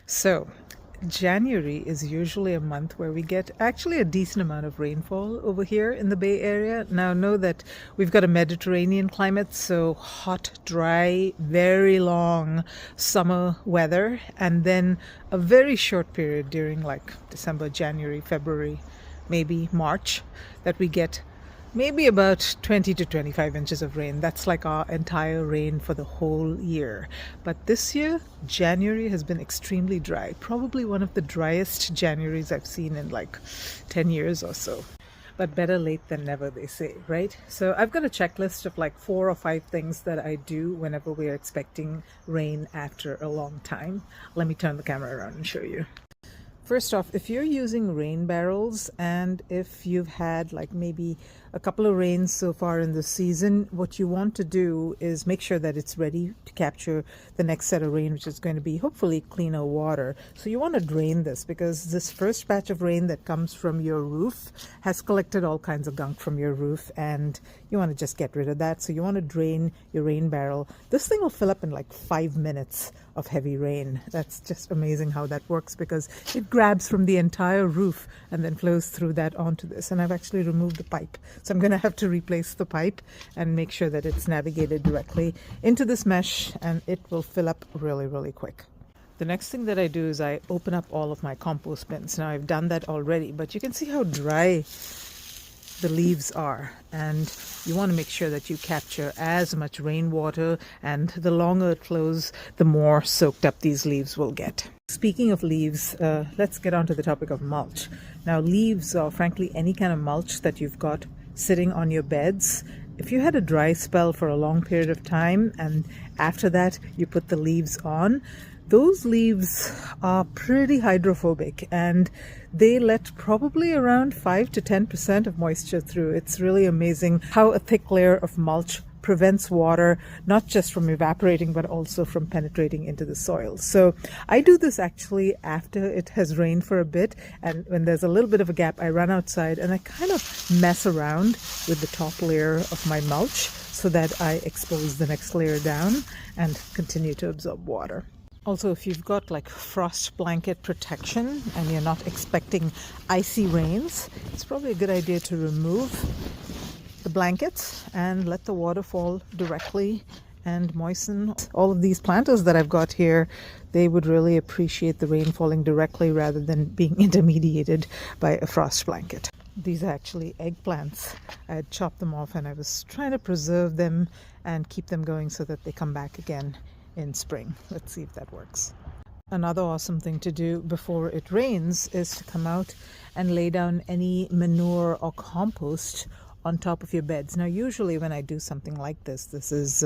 So, January is usually a month where we get actually a decent amount of rainfall over here in the Bay Area. Now, know that we've got a Mediterranean climate, so hot, dry, very long summer weather, and then a very short period during like December, January, February, maybe March that we get maybe about 20 to 25 inches of rain. That's like our entire rain for the whole year. But this year, January has been extremely dry. Probably one of the driest Januaries I've seen in like 10 years or so. But better late than never, they say, right? So I've got a checklist of like 4 or 5 things that I do whenever we are expecting rain after a long time. Let me turn the camera around and show you. First off, if you're using rain barrels and if you've had like maybe a couple of rains so far in the season, what you want to do is make sure that it's ready to capture the next set of rain, which is going to be hopefully cleaner water. So you want to drain this because this first batch of rain that comes from your roof has collected all kinds of gunk from your roof and you want to just get rid of that. So you want to drain your rain barrel. This thing will fill up in like 5 minutes of heavy rain. That's just amazing how that works because it grabs from the entire roof and then flows through that onto this. And I've actually removed the pipe. So I'm going to have to replace the pipe and make sure that it's navigated directly into this mesh and it will fill up really, really quick. The next thing that I do is I open up all of my compost bins. Now I've done that already, but you can see how dry the leaves are, and you want to make sure that you capture as much rainwater, and the longer it flows, the more soaked up these leaves will get. Speaking of leaves, let's get on to the topic of mulch. Now leaves, or frankly any kind of mulch that you've got sitting on your beds, if you had a dry spell for a long period of time and after that you put the leaves on, those leaves are pretty hydrophobic and they let probably around 5 to 10% of moisture through. It's really amazing how a thick layer of mulch prevents water not just from evaporating but also from penetrating into the soil. So I do this actually after it has rained for a bit, and when there's a little bit of a gap I run outside and I kind of mess around with the top layer of my mulch so that I expose the next layer down and continue to absorb water. Also, if you've got like frost blanket protection and you're not expecting icy rains, it's probably a good idea to remove the blankets and let the water fall directly and moisten. All of these planters that I've got here, they would really appreciate the rain falling directly rather than being intermediated by a frost blanket. These are actually eggplants. I had chopped them off and I was trying to preserve them and keep them going so that they come back again in spring. Let's see if that works. Another awesome thing to do before it rains is to come out and lay down any manure or compost on top of your beds. Now usually when I do something like this is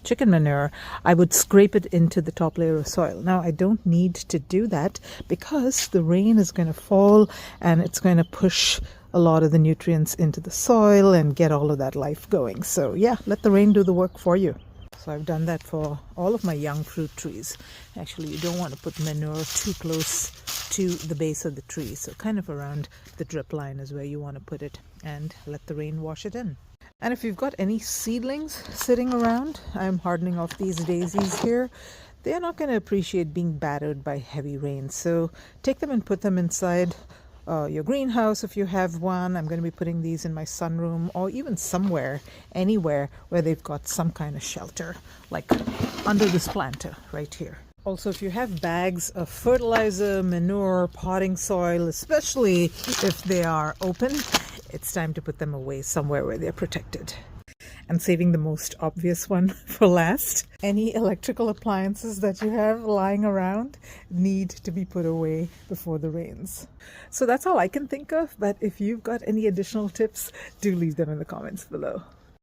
chicken manure, I would scrape it into the top layer of soil. Now I don't need to do that because the rain is going to fall and it's going to push a lot of the nutrients into the soil and get all of that life going. So yeah, let the rain do the work for you. So I've done that for all of my young fruit trees. Actually, you don't want to put manure too close to the base of the tree. So kind of around the drip line is where you want to put it and let the rain wash it in. And if you've got any seedlings sitting around, I'm hardening off these daisies here. They're not going to appreciate being battered by heavy rain. So take them and put them inside your greenhouse if you have one. I'm going to be putting these in my sunroom or even somewhere, anywhere where they've got some kind of shelter, like under this planter right here. Also, if you have bags of fertilizer, manure, potting soil, especially if they are open, it's time to put them away somewhere where they're protected. And saving the most obvious one for last, any electrical appliances that you have lying around need to be put away before the rains. So that's all I can think of, but if you've got any additional tips, do leave them in the comments below.